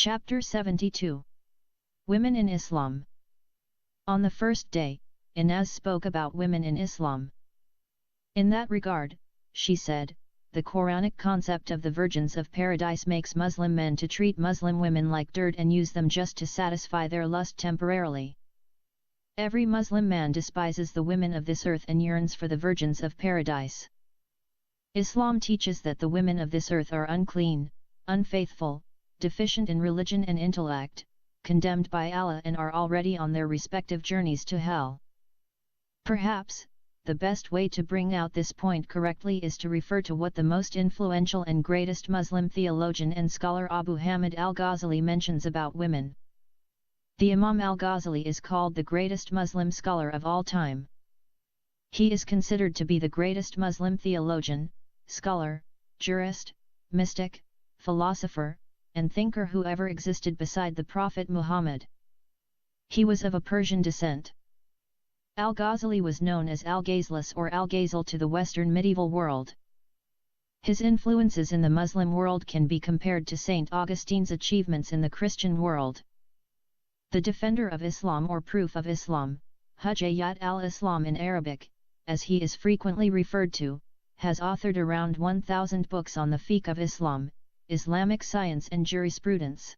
Chapter 72. Women in Islam. On the first day, Inaz spoke about women in Islam. In that regard, she said, the Quranic concept of the virgins of paradise makes Muslim men to treat Muslim women like dirt and use them just to satisfy their lust temporarily. Every Muslim man despises the women of this earth and yearns for the virgins of paradise. Islam teaches that the women of this earth are unclean, unfaithful, deficient in religion and intellect, condemned by Allah and are already on their respective journeys to hell. Perhaps, the best way to bring out this point correctly is to refer to what the most influential and greatest Muslim theologian and scholar Abu Hamid al-Ghazali mentions about women. The Imam al-Ghazali is called the greatest Muslim scholar of all time. He is considered to be the greatest Muslim theologian, scholar, jurist, mystic, philosopher, and thinker who ever existed beside the Prophet Muhammad. He was of a Persian descent. Al-Ghazali was known as Al-Ghazlis or Al-Ghazal to the Western medieval world. His influences in the Muslim world can be compared to Saint Augustine's achievements in the Christian world. The Defender of Islam or Proof of Islam, Hujjat al-Islam in Arabic, as he is frequently referred to, has authored around 1,000 books on the fiqh of Islam, Islamic science and jurisprudence.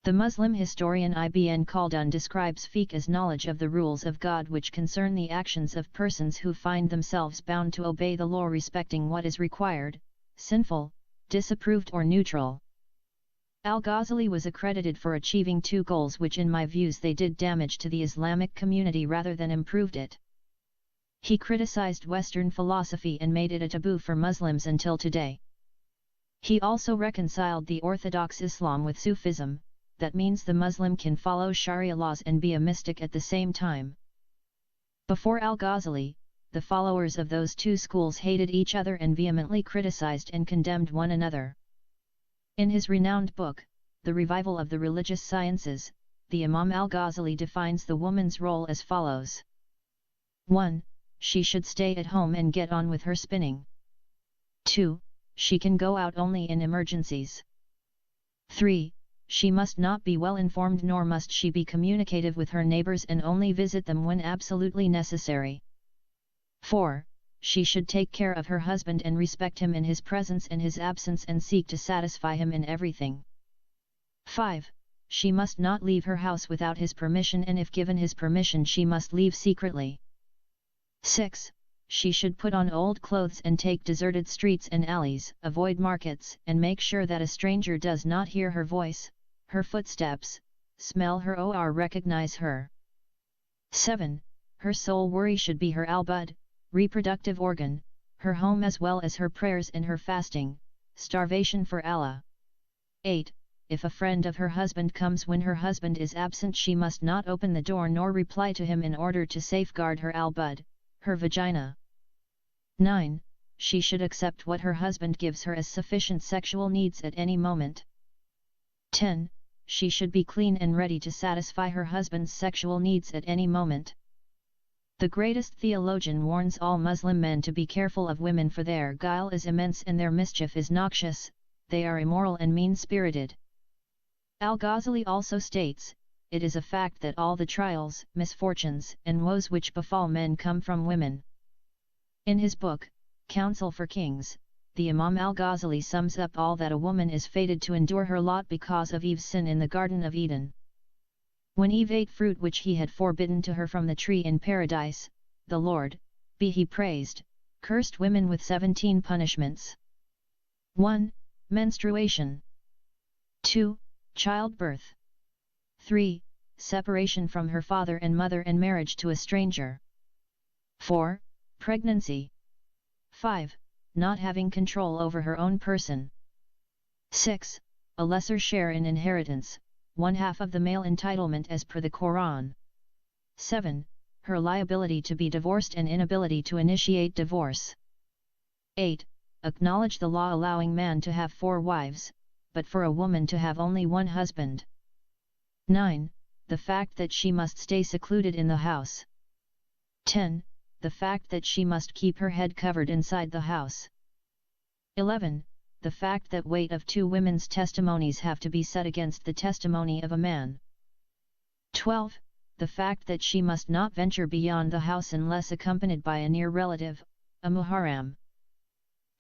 The Muslim historian Ibn Khaldun describes fiqh as knowledge of the rules of God which concern the actions of persons who find themselves bound to obey the law respecting what is required, sinful, disapproved or neutral. Al-Ghazali was accredited for achieving two goals which in my views they did damage to the Islamic community rather than improved it. He criticized Western philosophy and made it a taboo for Muslims until today. He also reconciled the Orthodox Islam with Sufism, that means the Muslim can follow Sharia laws and be a mystic at the same time. Before Al-Ghazali, the followers of those two schools hated each other and vehemently criticized and condemned one another. In his renowned book, The Revival of the Religious Sciences, the Imam Al-Ghazali defines the woman's role as follows. 1. She should stay at home and get on with her spinning. 2. She can go out only in emergencies. 3. She must not be well informed nor must she be communicative with her neighbors and only visit them when absolutely necessary. 4. She should take care of her husband and respect him in his presence and his absence and seek to satisfy him in everything. 5. She must not leave her house without his permission and if given his permission she must leave secretly. 6. She should put on old clothes and take deserted streets and alleys, avoid markets, and make sure that a stranger does not hear her voice, her footsteps, smell her or recognize her. 7. Her sole worry should be her al-bud, reproductive organ, her home as well as her prayers and her fasting, starvation for Allah. 8. If a friend of her husband comes when her husband is absent she must not open the door nor reply to him in order to safeguard her al-bud, her vagina. 9. She should accept what her husband gives her as sufficient sexual needs at any moment. 10. She should be clean and ready to satisfy her husband's sexual needs at any moment. The greatest theologian warns all Muslim men to be careful of women for their guile is immense and their mischief is noxious, they are immoral and mean-spirited. Al-Ghazali also states, it is a fact that all the trials, misfortunes, and woes which befall men come from women. In his book, Counsel for Kings, the Imam al-Ghazali sums up all that a woman is fated to endure her lot because of Eve's sin in the Garden of Eden. When Eve ate fruit which he had forbidden to her from the tree in paradise, the Lord, be he praised, cursed women with 17 punishments. 1. Menstruation. 2. Childbirth. 3. Separation from her father and mother and marriage to a stranger. 4. Pregnancy. 5. Not having control over her own person. 6. A lesser share in inheritance, 1/2 of the male entitlement as per the Quran. 7. Her liability to be divorced and inability to initiate divorce. 8. Acknowledge the law allowing man to have 4 wives, but for a woman to have only one husband. 9. The fact that she must stay secluded in the house. 10. The fact that she must keep her head covered inside the house. 11. the fact that weight of 2 women's testimonies have to be set against the testimony of a man. 12. The fact that she must not venture beyond the house unless accompanied by a near relative, a muharram.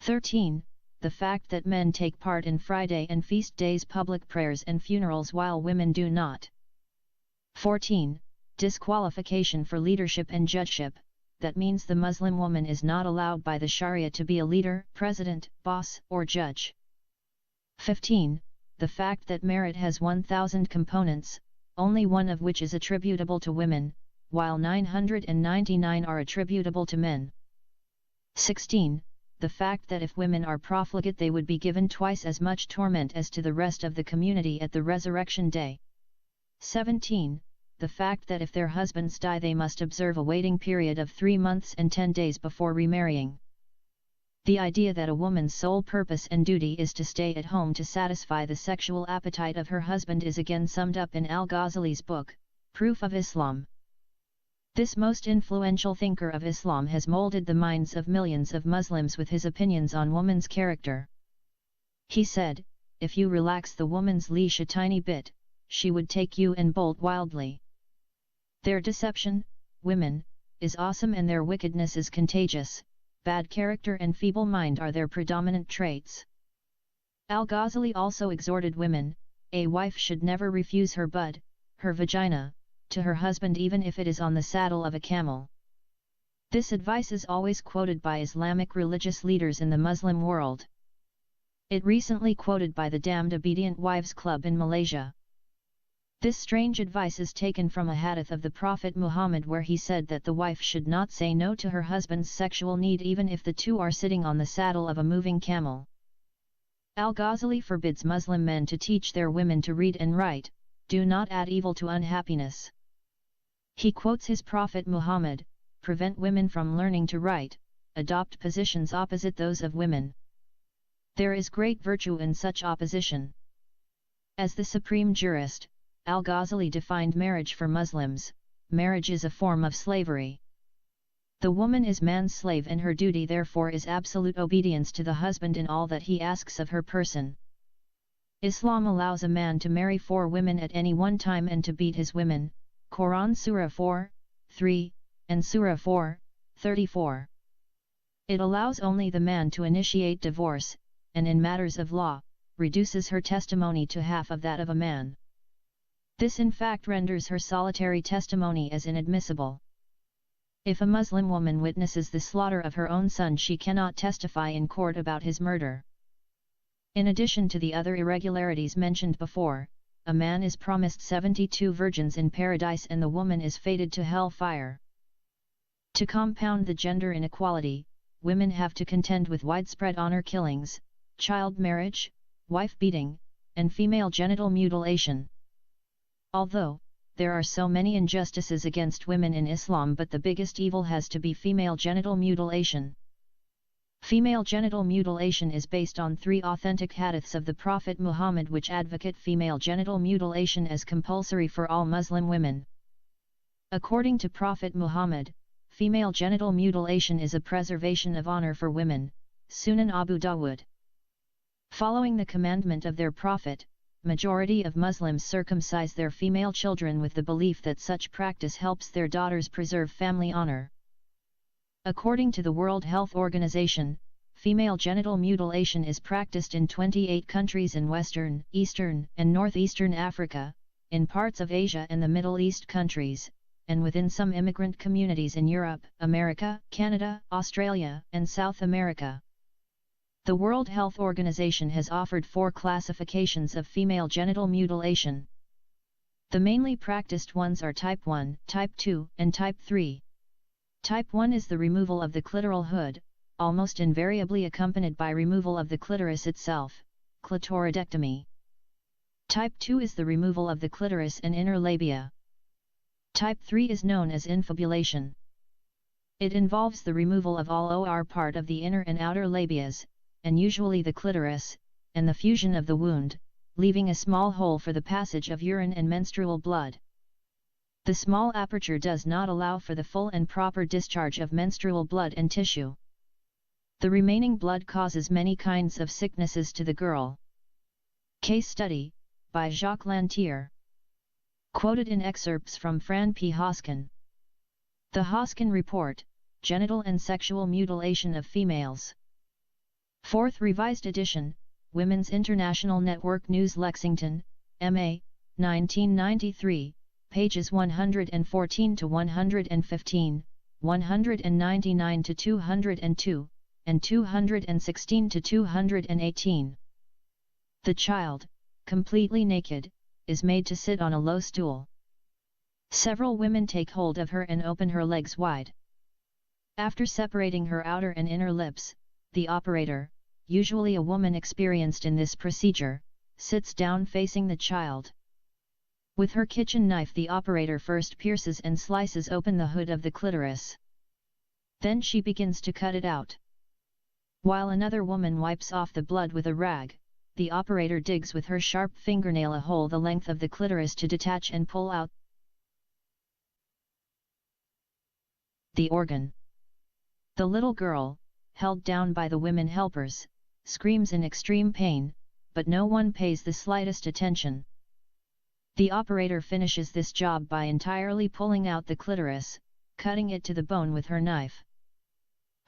13. The fact that men take part in Friday and feast days public prayers and funerals while women do not. 14. Disqualification for leadership and judgeship, that means the Muslim woman is not allowed by the Sharia to be a leader, president, boss, or judge. 15. The fact that merit has 1,000 components, only one of which is attributable to women, while 999 are attributable to men. 16. The fact that if women are profligate they would be given twice as much torment as to the rest of the community at the resurrection day. 17. The fact that if their husbands die they must observe a waiting period of 3 months and 10 days before remarrying. The idea that a woman's sole purpose and duty is to stay at home to satisfy the sexual appetite of her husband is again summed up in Al-Ghazali's book, Proof of Islam. This most influential thinker of Islam has molded the minds of millions of Muslims with his opinions on woman's character. He said, if you relax the woman's leash a tiny bit, she would take you and bolt wildly. Their deception, women, is awesome and their wickedness is contagious. Bad character and feeble mind are their predominant traits. Al-Ghazali also exhorted women, a wife should never refuse her bud, her vagina, to her husband even if it is on the saddle of a camel. This advice is always quoted by Islamic religious leaders in the Muslim world. It recently quoted by the Damned Obedient Wives Club in Malaysia. This strange advice is taken from a hadith of the Prophet Muhammad where he said that the wife should not say no to her husband's sexual need even if the two are sitting on the saddle of a moving camel. Al-Ghazali forbids Muslim men to teach their women to read and write, do not add evil to unhappiness. He quotes his Prophet Muhammad, prevent women from learning to write, adopt positions opposite those of women. There is great virtue in such opposition. As the supreme jurist, Al-Ghazali defined marriage for Muslims, marriage is a form of slavery. The woman is man's slave and her duty therefore is absolute obedience to the husband in all that he asks of her person. Islam allows a man to marry 4 women at any one time and to beat his women, Quran Surah 4:3, and Surah 4:34. It allows only the man to initiate divorce, and in matters of law, reduces her testimony to half of that of a man. This in fact renders her solitary testimony as inadmissible. If a Muslim woman witnesses the slaughter of her own son she cannot testify in court about his murder. In addition to the other irregularities mentioned before, a man is promised 72 virgins in paradise and the woman is fated to hell fire. To compound the gender inequality, women have to contend with widespread honor killings, child marriage, wife beating, and female genital mutilation. Although, there are so many injustices against women in Islam but the biggest evil has to be female genital mutilation. Female genital mutilation is based on 3 authentic hadiths of the Prophet Muhammad which advocate female genital mutilation as compulsory for all Muslim women. According to Prophet Muhammad, female genital mutilation is a preservation of honor for women, Sunan Abu Dawud. Following the commandment of their Prophet, majority of Muslims circumcise their female children with the belief that such practice helps their daughters preserve family honor. According to the World Health Organization, female genital mutilation is practiced in 28 countries in Western, Eastern, and Northeastern Africa, in parts of Asia and the Middle East countries, and within some immigrant communities in Europe, America, Canada, Australia, and South America. The World Health Organization has offered 4 classifications of female genital mutilation. The mainly practiced ones are Type 1, Type 2, and Type 3. Type 1 is the removal of the clitoral hood, almost invariably accompanied by removal of the clitoris itself, clitoridectomy. Type 2 is the removal of the clitoris and inner labia. Type 3 is known as infibulation. It involves the removal of all or part of the inner and outer labias, and usually the clitoris, and the fusion of the wound, leaving a small hole for the passage of urine and menstrual blood. The small aperture does not allow for the full and proper discharge of menstrual blood and tissue. The remaining blood causes many kinds of sicknesses to the girl. Case study, by Jacques Lantier. Quoted in excerpts from Fran P. Hoskin. The Hoskin Report, Genital and Sexual Mutilation of Females. 4th Revised Edition, Women's International Network News Lexington, MA, 1993, pages 114 to 115, 199 to 202, and 216 to 218. The child, completely naked, is made to sit on a low stool. Several women take hold of her and open her legs wide. After separating her outer and inner lips, the operator, usually a woman experienced in this procedure, sits down facing the child. With her kitchen knife, the operator first pierces and slices open the hood of the clitoris. Then she begins to cut it out. While another woman wipes off the blood with a rag, the operator digs with her sharp fingernail a hole the length of the clitoris to detach and pull out the organ. The little girl, held down by the women helpers, screams in extreme pain, but no one pays the slightest attention. The operator finishes this job by entirely pulling out the clitoris, cutting it to the bone with her knife.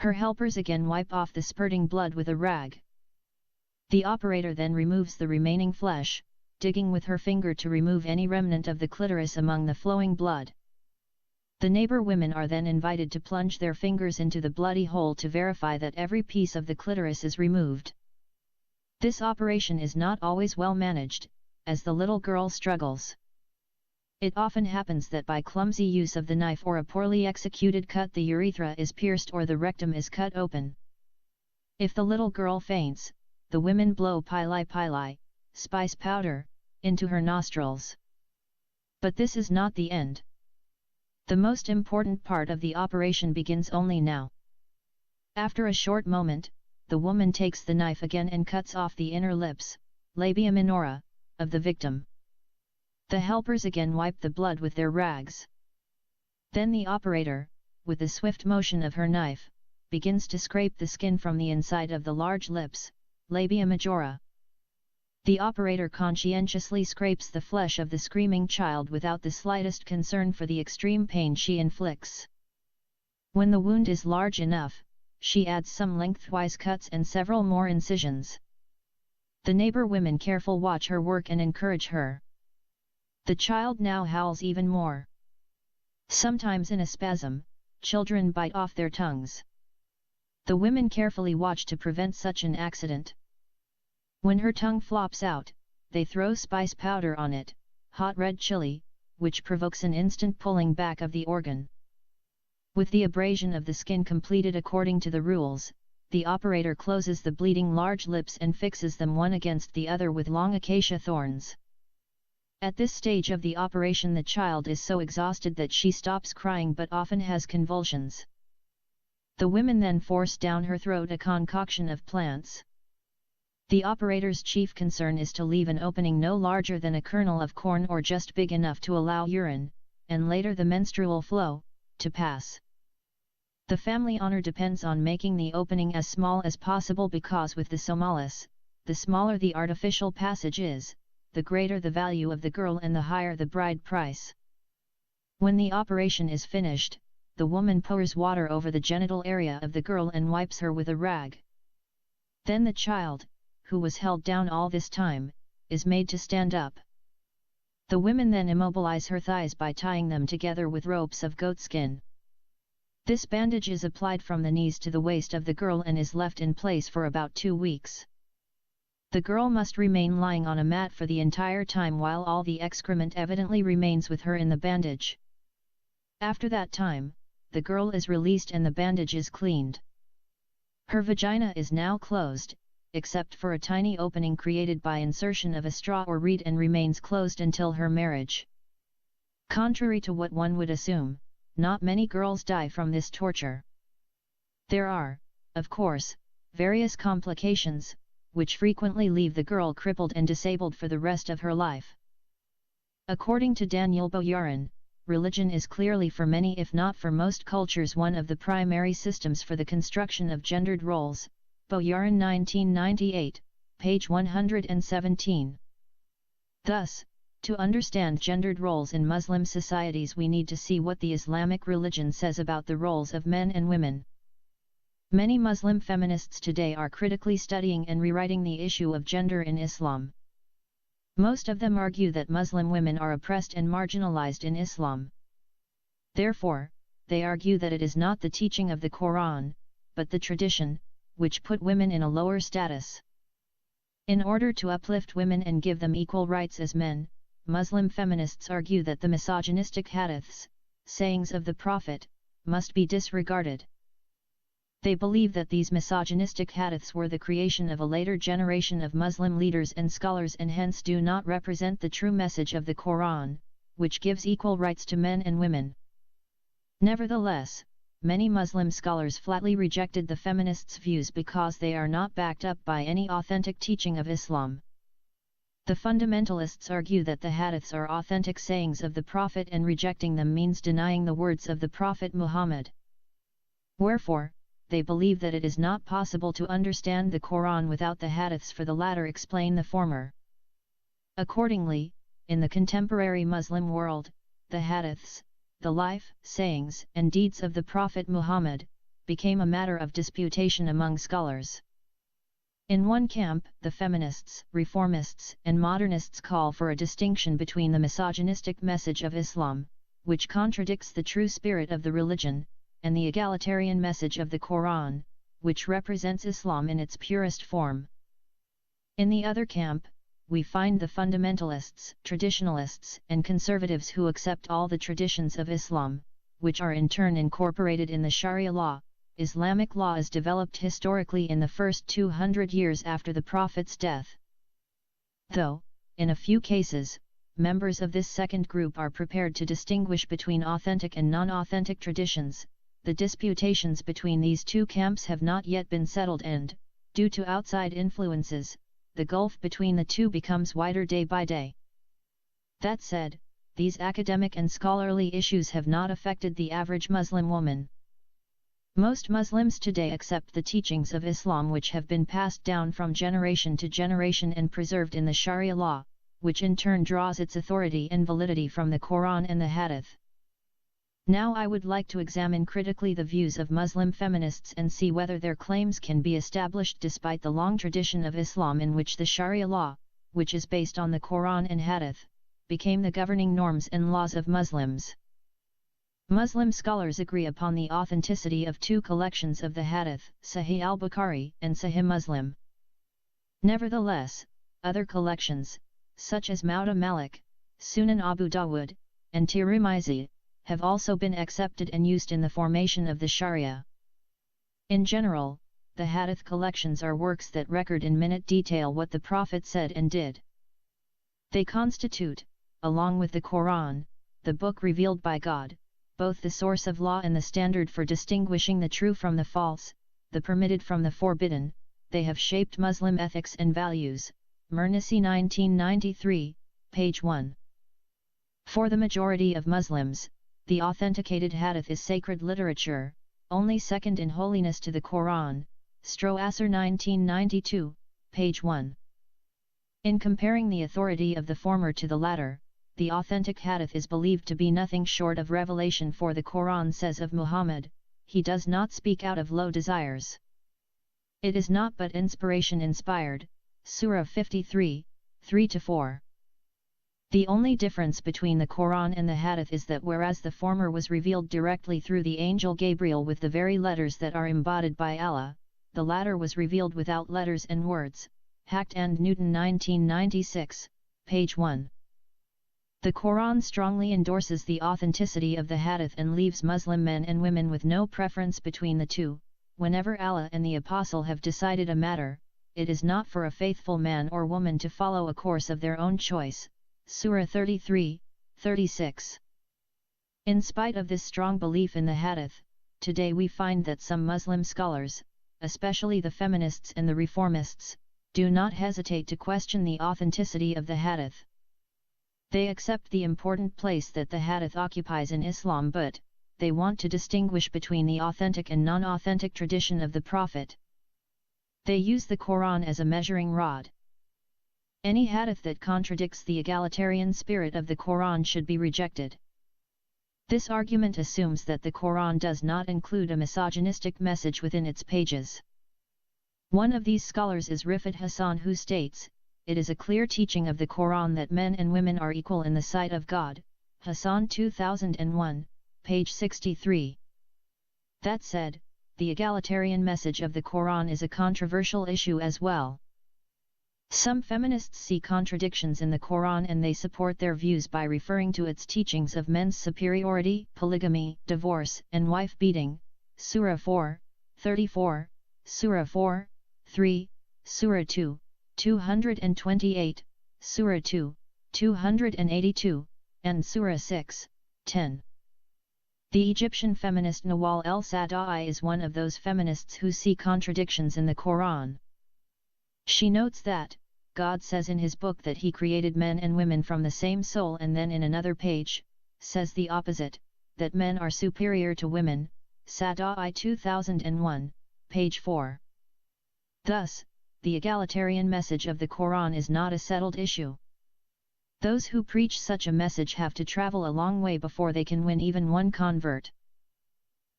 Her helpers again wipe off the spurting blood with a rag. The operator then removes the remaining flesh, digging with her finger to remove any remnant of the clitoris among the flowing blood. The neighbor women are then invited to plunge their fingers into the bloody hole to verify that every piece of the clitoris is removed. This operation is not always well managed, as the little girl struggles. It often happens that by clumsy use of the knife or a poorly executed cut, the urethra is pierced or the rectum is cut open. If the little girl faints, the women blow pili, spice powder, into her nostrils. But this is not the end. The most important part of the operation begins only now. After a short moment, the woman takes the knife again and cuts off the inner lips, labia minora, of the victim. The helpers again wipe the blood with their rags. Then the operator, with the swift motion of her knife, begins to scrape the skin from the inside of the large lips, labia majora. The operator conscientiously scrapes the flesh of the screaming child without the slightest concern for the extreme pain she inflicts. When the wound is large enough, she adds some lengthwise cuts and several more incisions. The neighbor women carefully watch her work and encourage her. The child now howls even more. Sometimes in a spasm, children bite off their tongues. The women carefully watch to prevent such an accident. When her tongue flops out, they throw spice powder on it, hot red chili, which provokes an instant pulling back of the organ. With the abrasion of the skin completed according to the rules, the operator closes the bleeding large lips and fixes them one against the other with long acacia thorns. At this stage of the operation, the child is so exhausted that she stops crying but often has convulsions. The women then force down her throat a concoction of plants. The operator's chief concern is to leave an opening no larger than a kernel of corn or just big enough to allow urine, and later the menstrual flow, to pass. The family honor depends on making the opening as small as possible because with the somalis, the smaller the artificial passage is, the greater the value of the girl and the higher the bride price. When the operation is finished, the woman pours water over the genital area of the girl and wipes her with a rag. Then the child, who was held down all this time, is made to stand up. The women then immobilize her thighs by tying them together with ropes of goatskin. This bandage is applied from the knees to the waist of the girl and is left in place for about 2 weeks. The girl must remain lying on a mat for the entire time while all the excrement evidently remains with her in the bandage. After that time, the girl is released and the bandage is cleaned. Her vagina is now closed, except for a tiny opening created by insertion of a straw or reed, and remains closed until her marriage. Contrary to what one would assume, not many girls die from this torture. There are, of course, various complications, which frequently leave the girl crippled and disabled for the rest of her life. According to Daniel Boyarin, religion is clearly for many if not for most cultures one of the primary systems for the construction of gendered roles. Boyarin 1998, page 117. Thus, to understand gendered roles in Muslim societies we need to see what the Islamic religion says about the roles of men and women. Many Muslim feminists today are critically studying and rewriting the issue of gender in Islam. Most of them argue that Muslim women are oppressed and marginalized in Islam. Therefore, they argue that it is not the teaching of the Quran, but the tradition, which put women in a lower status. In order to uplift women and give them equal rights as men, Muslim feminists argue that the misogynistic hadiths, sayings of the Prophet, must be disregarded. They believe that these misogynistic hadiths were the creation of a later generation of Muslim leaders and scholars and hence do not represent the true message of the Quran, which gives equal rights to men and women. Nevertheless, many Muslim scholars flatly rejected the feminists' views because they are not backed up by any authentic teaching of Islam. The fundamentalists argue that the hadiths are authentic sayings of the Prophet and rejecting them means denying the words of the Prophet Muhammad. Wherefore, they believe that it is not possible to understand the Quran without the hadiths for the latter explain the former. Accordingly, in the contemporary Muslim world, the hadiths, the life, sayings, and deeds of the Prophet Muhammad, became a matter of disputation among scholars. In one camp, the feminists, reformists, and modernists call for a distinction between the misogynistic message of Islam, which contradicts the true spirit of the religion, and the egalitarian message of the Quran, which represents Islam in its purest form. In the other camp, we find the fundamentalists, traditionalists, and conservatives who accept all the traditions of Islam, which are in turn incorporated in the Sharia law. Islamic law is developed historically in the first 200 years after the Prophet's death. Though, in a few cases, members of this second group are prepared to distinguish between authentic and non-authentic traditions, the disputations between these two camps have not yet been settled and, due to outside influences, the gulf between the two becomes wider day by day. That said, these academic and scholarly issues have not affected the average Muslim woman. Most Muslims today accept the teachings of Islam which have been passed down from generation to generation and preserved in the Sharia law, which in turn draws its authority and validity from the Quran and the Hadith. Now I would like to examine critically the views of Muslim feminists and see whether their claims can be established despite the long tradition of Islam in which the Sharia law, which is based on the Quran and Hadith, became the governing norms and laws of Muslims. Muslim scholars agree upon the authenticity of two collections of the Hadith, Sahih al-Bukhari and Sahih Muslim. Nevertheless, other collections, such as Muwatta Malik, Sunan Abu Dawud, and Tirmizi, have also been accepted and used in the formation of the Sharia. In general, the Hadith collections are works that record in minute detail what the Prophet said and did. They constitute, along with the Quran, the book revealed by God, both the source of law and the standard for distinguishing the true from the false, the permitted from the forbidden. They have shaped Muslim ethics and values. Mernisi 1993, page 1. For the majority of Muslims, the authenticated Hadith is sacred literature, only second in holiness to the Quran. Stroasser 1992, page 1. In comparing the authority of the former to the latter, the authentic Hadith is believed to be nothing short of revelation, for the Quran says of Muhammad, he does not speak out of low desires. It is not but inspiration inspired. Surah 53, 3-4. The only difference between the Quran and the Hadith is that whereas the former was revealed directly through the angel Gabriel with the very letters that are embodied by Allah, the latter was revealed without letters and words. Hackett and Newton 1996, page 1. The Quran strongly endorses the authenticity of the Hadith and leaves Muslim men and women with no preference between the two. Whenever Allah and the Apostle have decided a matter, it is not for a faithful man or woman to follow a course of their own choice. Surah 33, 36. In spite of this strong belief in the Hadith, today we find that some Muslim scholars, especially the feminists and the reformists, do not hesitate to question the authenticity of the Hadith. They accept the important place that the hadith occupies in Islam, but they want to distinguish between the authentic and non-authentic tradition of the Prophet. They use the Quran as a measuring rod. Any hadith that contradicts the egalitarian spirit of the Quran should be rejected. This argument assumes that the Quran does not include a misogynistic message within its pages. One of these scholars is Rifat Hassan, who states, "It is a clear teaching of the Quran that men and women are equal in the sight of God." Hassan 2001, page 63. That said, the egalitarian message of the Quran is a controversial issue as well. Some feminists see contradictions in the Quran and they support their views by referring to its teachings of men's superiority, polygamy, divorce, and wife beating. Surah 4, 34, Surah 4, 3, Surah 2, 228, Surah 2, 282, and Surah 6, 10. The Egyptian feminist Nawal el-Sada'i is one of those feminists who see contradictions in the Quran. She notes that, God says in his book that he created men and women from the same soul, and then in another page, says the opposite, that men are superior to women. Sada'i 2001, page 4. Thus, the egalitarian message of the Quran is not a settled issue. Those who preach such a message have to travel a long way before they can win even one convert.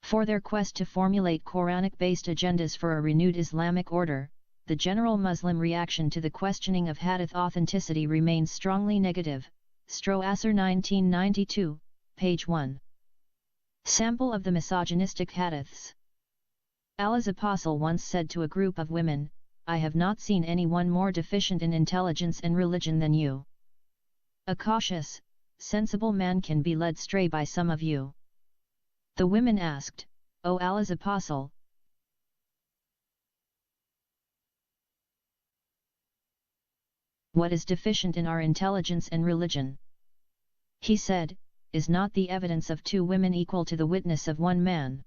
For their quest to formulate Quranic-based agendas for a renewed Islamic order, the general Muslim reaction to the questioning of hadith authenticity remains strongly negative. Stroasser 1992, page 1. Sample of the misogynistic hadiths. Allah's apostle once said to a group of women, "I have not seen anyone more deficient in intelligence and religion than you. A cautious, sensible man can be led astray by some of you." The women asked, "O Allah's apostle, what is deficient in our intelligence and religion?" He said, "Is not the evidence of two women equal to the witness of one man?"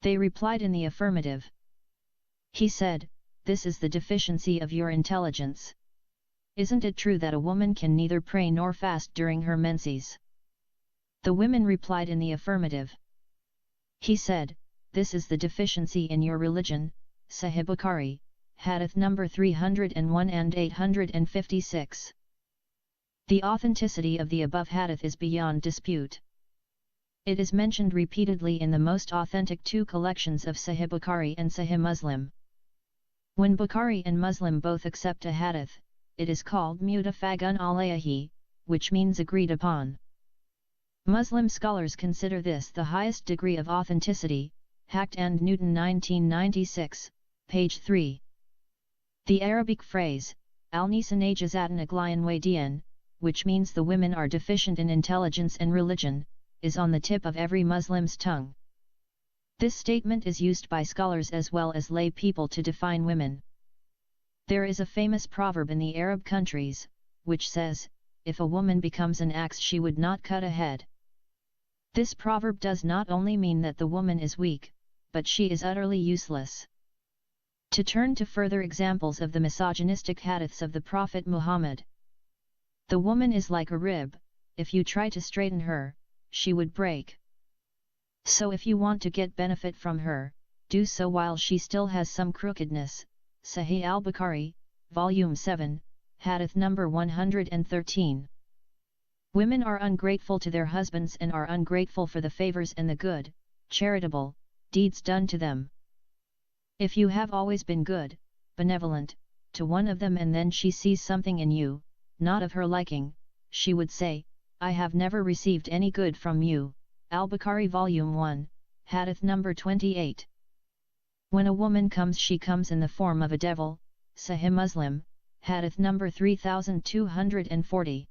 They replied in the affirmative. He said, "This is the deficiency of your intelligence. Isn't it true that a woman can neither pray nor fast during her menses?" The women replied in the affirmative. He said, "This is the deficiency in your religion." Sahih Bukhari, Hadith number 301 and 856. The authenticity of the above hadith is beyond dispute. It is mentioned repeatedly in the most authentic two collections of Sahih Bukhari and Sahih Muslim. When Bukhari and Muslim both accept a hadith, it is called mutafagun alayhi, which means agreed upon. Muslim scholars consider this the highest degree of authenticity. Hacked and Newton 1996, page 3. The Arabic phrase, al-Nisa najazatan aglayan wadiyan, which means the women are deficient in intelligence and religion, is on the tip of every Muslim's tongue. This statement is used by scholars as well as lay people to define women. There is a famous proverb in the Arab countries, which says, "If a woman becomes an axe she would not cut a head." This proverb does not only mean that the woman is weak, but she is utterly useless. To turn to further examples of the misogynistic hadiths of the Prophet Muhammad. The woman is like a rib, if you try to straighten her, she would break. So if you want to get benefit from her, do so while she still has some crookedness. Sahih al-Bukhari, Volume 7, Hadith number 113. Women are ungrateful to their husbands and are ungrateful for the favors and the good, charitable, deeds done to them. If you have always been good, benevolent, to one of them and then she sees something in you, not of her liking, she would say, "I have never received any good from you." Al-Bukhari Volume 1, Hadith number 28. When a woman comes, she comes in the form of a devil. Sahih Muslim, Hadith number 3240.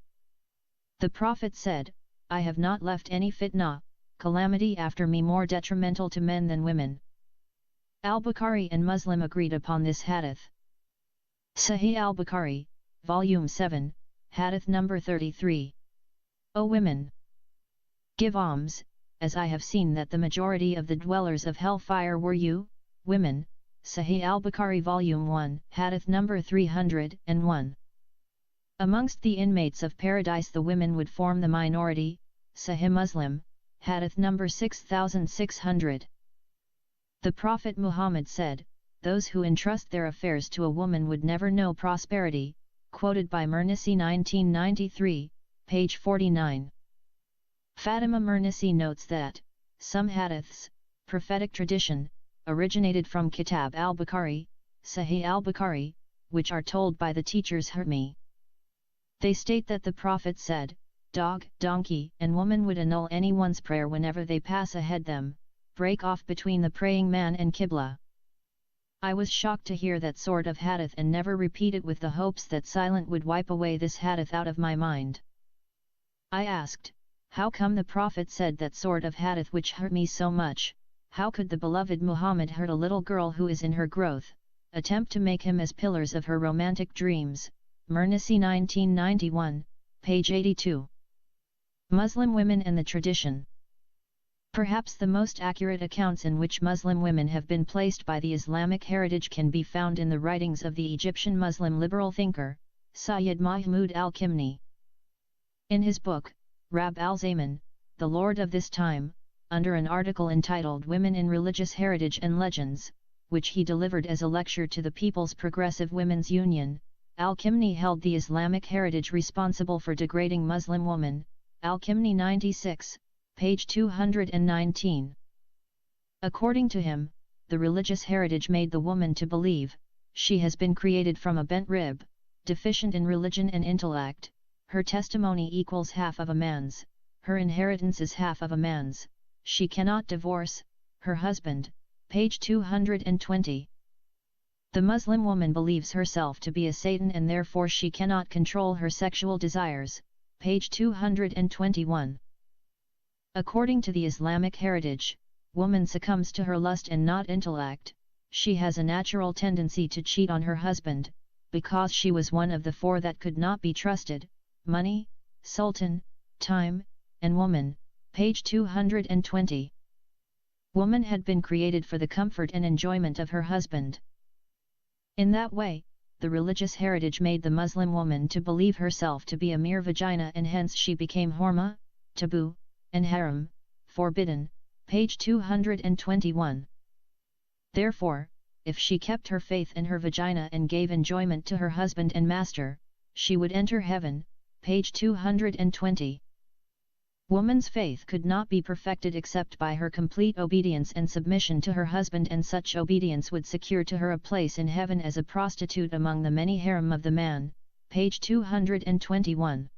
The Prophet said, "I have not left any fitna, calamity after me more detrimental to men than women." Al-Bukhari and Muslim agreed upon this hadith. Sahih al-Bukhari, Volume 7, Hadith number 33. O women! Give alms, as I have seen that the majority of the dwellers of hellfire were you, women. Sahih al-Bukhari Volume 1, Hadith number 301. Amongst the inmates of paradise the women would form the minority. Sahih Muslim, Hadith number 6600. The Prophet Muhammad said, "Those who entrust their affairs to a woman would never know prosperity," quoted by Mernisi 1993, page 49. Fatima Mernisi notes that, some hadiths, prophetic tradition, originated from Kitab al-Bukhari, Sahih al-Bukhari, which are told by the teachers Hermi. They state that the Prophet said, "Dog, donkey and woman would annul anyone's prayer whenever they pass ahead them, break off between the praying man and Qibla." I was shocked to hear that sort of hadith and never repeat it with the hopes that silent would wipe away this hadith out of my mind. I asked, how come the Prophet said that sort of hadith which hurt me so much? How could the beloved Muhammad hurt a little girl who is in her growth, attempt to make him as pillars of her romantic dreams? Mernisi 1991, page 82. Muslim women and the tradition. Perhaps the most accurate accounts in which Muslim women have been placed by the Islamic heritage can be found in the writings of the Egyptian Muslim liberal thinker, Sayyid Mahmud al-Kimni. In his book, Rab al-Zaman, The Lord of This Time, under an article entitled Women in Religious Heritage and Legends, which he delivered as a lecture to the People's Progressive Women's Union, al-Kimni held the Islamic heritage responsible for degrading Muslim women, al-Kimni 96, page 219. According to him, the religious heritage made the woman to believe, she has been created from a bent rib, deficient in religion and intellect, her testimony equals half of a man's, her inheritance is half of a man's, she cannot divorce her husband, page 220. The Muslim woman believes herself to be a Satan and therefore she cannot control her sexual desires, page 221. According to the Islamic heritage, woman succumbs to her lust and not intellect. She has a natural tendency to cheat on her husband, because she was one of the four that could not be trusted: money, sultan, time, and woman, page 220. Woman had been created for the comfort and enjoyment of her husband. In that way, the religious heritage made the Muslim woman to believe herself to be a mere vagina and hence she became horma, taboo, and haram, forbidden, page 221. Therefore, if she kept her faith in her vagina and gave enjoyment to her husband and master, she would enter heaven, page 220. Woman's faith could not be perfected except by her complete obedience and submission to her husband, and such obedience would secure to her a place in heaven as a prostitute among the many harem of the man, page 221.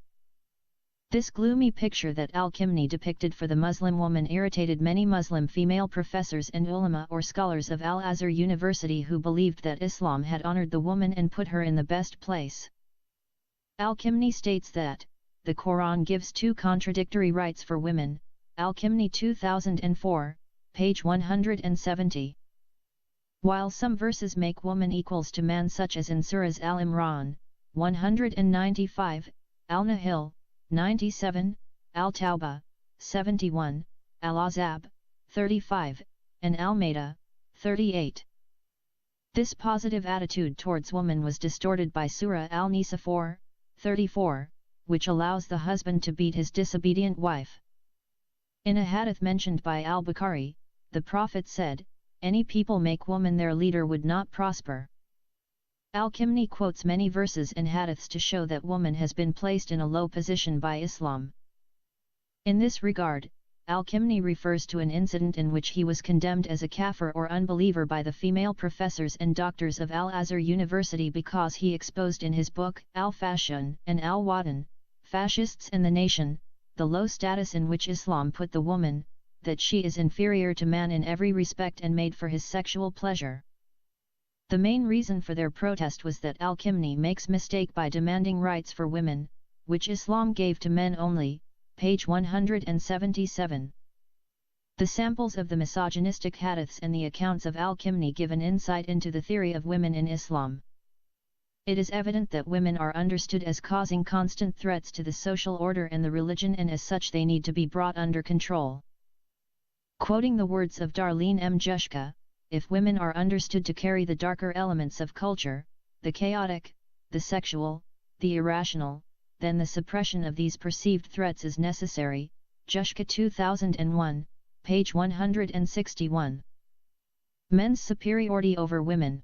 This gloomy picture that al-Kimni depicted for the Muslim woman irritated many Muslim female professors and ulama or scholars of Al-Azhar University who believed that Islam had honored the woman and put her in the best place. Al-Kimni states that, the Quran gives two contradictory rights for women, al-Kimni 2004, page 170. While some verses make woman equals to man, such as in Surahs Al-Imran, 195, Al-Nahil, 97, Al-Tawbah, 71, Al-Ahzab, 35, and Al-Maida, 38. This positive attitude towards woman was distorted by Surah Al-Nisa 4, 34, which allows the husband to beat his disobedient wife. In a hadith mentioned by al-Bukhari, the Prophet said, "Any people make woman their leader would not prosper." Al-Kimni quotes many verses and hadiths to show that woman has been placed in a low position by Islam. In this regard, al-Kimni refers to an incident in which he was condemned as a kafir or unbeliever by the female professors and doctors of Al-Azhar University because he exposed in his book Al-Fashion and Al-Watan, Fascists and the Nation, the low status in which Islam put the woman, that she is inferior to man in every respect and made for his sexual pleasure. The main reason for their protest was that al-Kimni makes mistake by demanding rights for women, which Islam gave to men only, page 177. The samples of the misogynistic hadiths and the accounts of al-Kimni give an insight into the theory of women in Islam. It is evident that women are understood as causing constant threats to the social order and the religion, and as such they need to be brought under control. Quoting the words of Darlene M. Jushka, if women are understood to carry the darker elements of culture, the chaotic, the sexual, the irrational, then the suppression of these perceived threats is necessary. Jushka 2001, page 161. Men's superiority over women.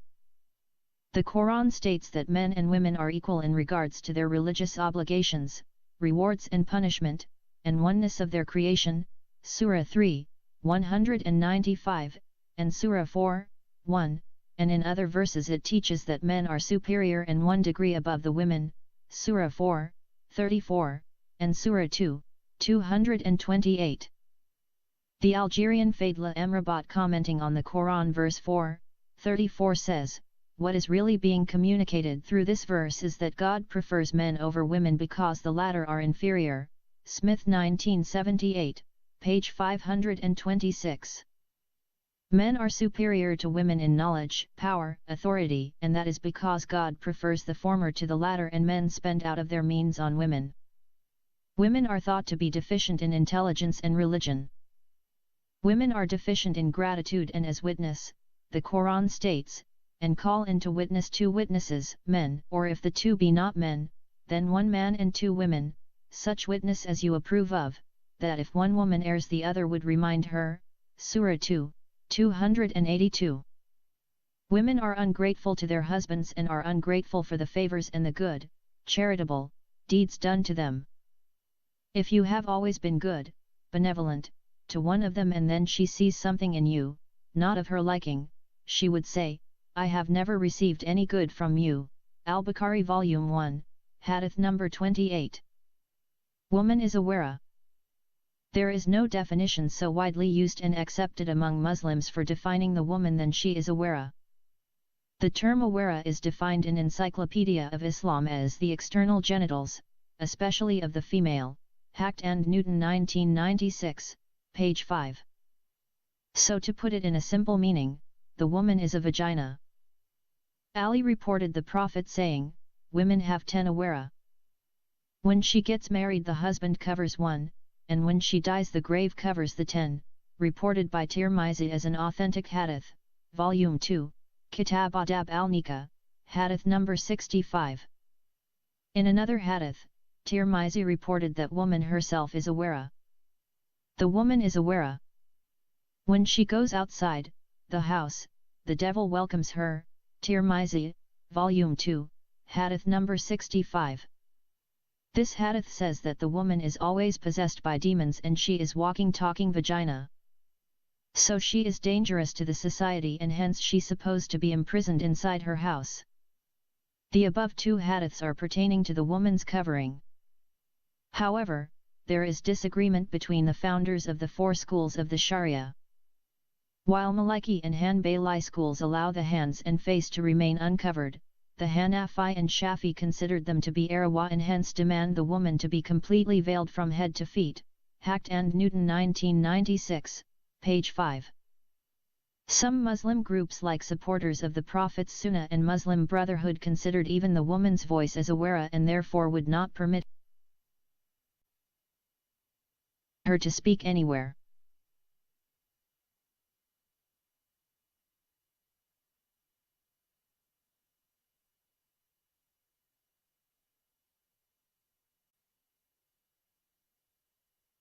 The Quran states that men and women are equal in regards to their religious obligations, rewards and punishment, and oneness of their creation, Surah 3, 195, and Surah 4, 1, and in other verses it teaches that men are superior in 1 degree above the women, Surah 4, 34, and Surah 2, 228. The Algerian Fadla Emrabat commenting on the Quran verse 4, 34 says, "What is really being communicated through this verse is that God prefers men over women because the latter are inferior." Smith 1978, page 526. Men are superior to women in knowledge, power, authority, and that is because God prefers the former to the latter, and men spend out of their means on women. Women are thought to be deficient in intelligence and religion. Women are deficient in gratitude and as witness, the Quran states, "And call into witness 2 witnesses, men, or if the 2 be not men, then 1 man and 2 women, such witness as you approve of, that if 1 woman errs the other would remind her." Surah 2, 282. Women are ungrateful to their husbands and are ungrateful for the favors and the good, charitable, deeds done to them. If you have always been good, benevolent, to one of them and then she sees something in you, not of her liking, she would say, "I have never received any good from you." Al-Bukhari Volume 1, Hadith number 28. Woman is a wara. There is no definition so widely used and accepted among Muslims for defining the woman than she is a wara. The term awara is defined in Encyclopedia of Islam as the external genitals, especially of the female, Hacked and Newton 1996, page 5. So to put it in a simple meaning, the woman is a vagina. Ali reported the Prophet saying, "Women have 10 awara. When she gets married the husband covers 1, and when she dies the grave covers the 10, reported by Tirmizi as an authentic hadith, Volume 2, Kitab Adab al-Nikah, Hadith number 65. In another hadith, Tirmizi reported that woman herself is a wara. The woman is a wara. When she goes outside the house, the devil welcomes her, Tirmizi, Volume 2, Hadith number 65. This hadith says that the woman is always possessed by demons and she is walking talking vagina. So she is dangerous to the society and hence she's supposed to be imprisoned inside her house. The above 2 hadiths are pertaining to the woman's covering. However, there is disagreement between the founders of the 4 schools of the Sharia. While Maliki and Hanbali schools allow the hands and face to remain uncovered, the Hanafi and Shafi considered them to be Arawa and hence demand the woman to be completely veiled from head to feet. Hacked and Newton 1996, page 5. Some Muslim groups like supporters of the Prophet's Sunnah and Muslim Brotherhood considered even the woman's voice as a wara and therefore would not permit her to speak anywhere.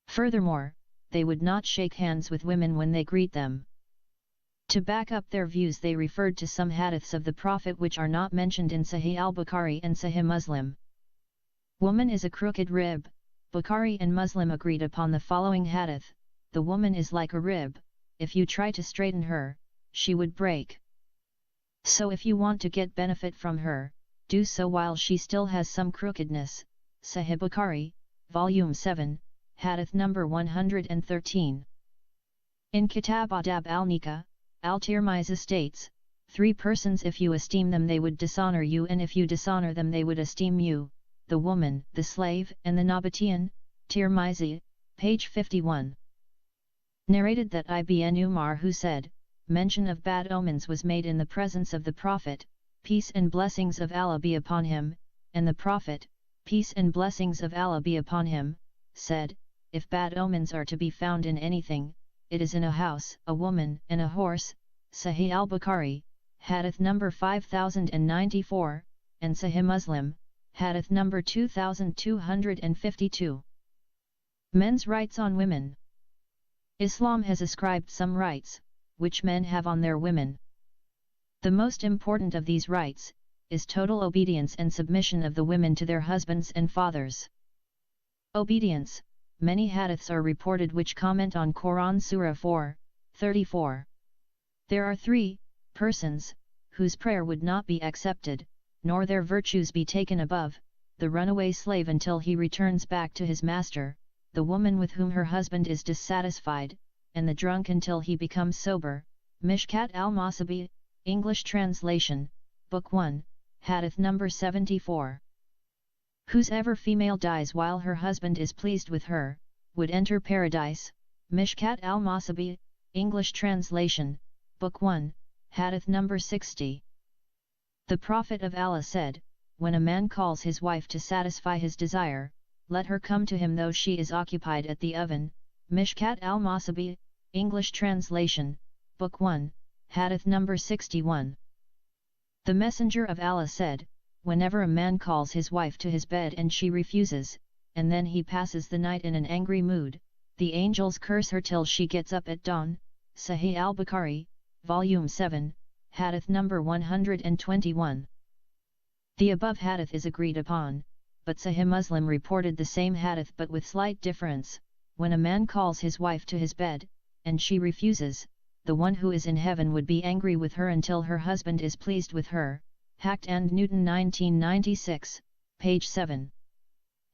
Furthermore, they would not shake hands with women when they greet them. To back up their views they referred to some hadiths of the Prophet which are not mentioned in Sahih al-Bukhari and Sahih Muslim. Woman is a crooked rib. Bukhari and Muslim agreed upon the following hadith, "The woman is like a rib, if you try to straighten her, she would break. So if you want to get benefit from her, do so while she still has some crookedness." Sahih Bukhari, Volume 7, Hadith number 113. In Kitab Adab al-Nikah, Al-Tirmizi states, 3 persons if you esteem them they would dishonor you and if you dishonor them they would esteem you, the woman, the slave and the Nabataean, Tirmizi, page 51. Narrated that Ibn Umar who said, mention of bad omens was made in the presence of the Prophet, peace and blessings of Allah be upon him, and the Prophet, peace and blessings of Allah be upon him, said, if bad omens are to be found in anything, it is in a house, a woman and a horse. Sahih al-Bukhari, Hadith number 5094, and Sahih Muslim, Hadith number 2252. Men's rights on women. Islam has ascribed some rights, which men have on their women. The most important of these rights, is total obedience and submission of the women to their husbands and fathers. Obedience. Many hadiths are reported which comment on Quran Surah 4:34. There are 3 persons, whose prayer would not be accepted, nor their virtues be taken above, the runaway slave until he returns back to his master, the woman with whom her husband is dissatisfied, and the drunk until he becomes sober. Mishkat al-Masabi, English translation, Book 1, Hadith number 74. Whosever female dies while her husband is pleased with her, would enter paradise. Mishkat al-Masabi, English translation, Book 1, Hadith number 60. The Prophet of Allah said, when a man calls his wife to satisfy his desire, let her come to him though she is occupied at the oven. Mishkat al-Masabi, English translation, Book 1, Hadith number 61. The Messenger of Allah said, whenever a man calls his wife to his bed and she refuses, and then he passes the night in an angry mood, the angels curse her till she gets up at dawn. Sahih al-Bukhari, Volume 7, Hadith number 121. The above hadith is agreed upon, but Sahih Muslim reported the same hadith but with slight difference. When a man calls his wife to his bed, and she refuses, the one who is in heaven would be angry with her until her husband is pleased with her. Hackett and Newton 1996, page 7.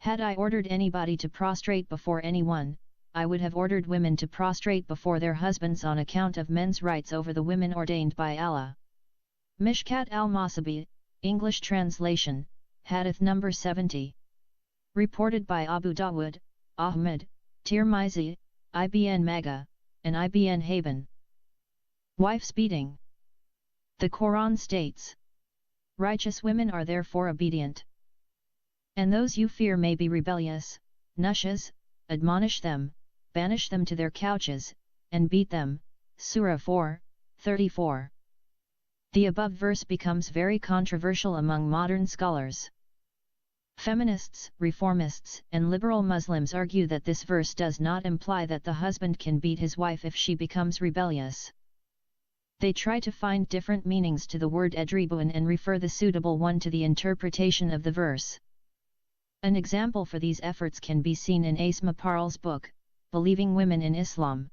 Had I ordered anybody to prostrate before anyone, I would have ordered women to prostrate before their husbands on account of men's rights over the women ordained by Allah. Mishkat al-Masabi, English translation, Hadith number 70. Reported by Abu Dawud, Ahmed, Tirmizi, Ibn Majah, and Ibn Hibban. Wife's beating. The Quran states, righteous women are therefore obedient. And those you fear may be rebellious, nushas, admonish them, banish them to their couches, and beat them. Surah 4:34. The above verse becomes very controversial among modern scholars. Feminists, reformists, and liberal Muslims argue that this verse does not imply that the husband can beat his wife if she becomes rebellious. They try to find different meanings to the word edribuan and refer the suitable one to the interpretation of the verse. An example for these efforts can be seen in Asma Parl's book, Believing Women in Islam.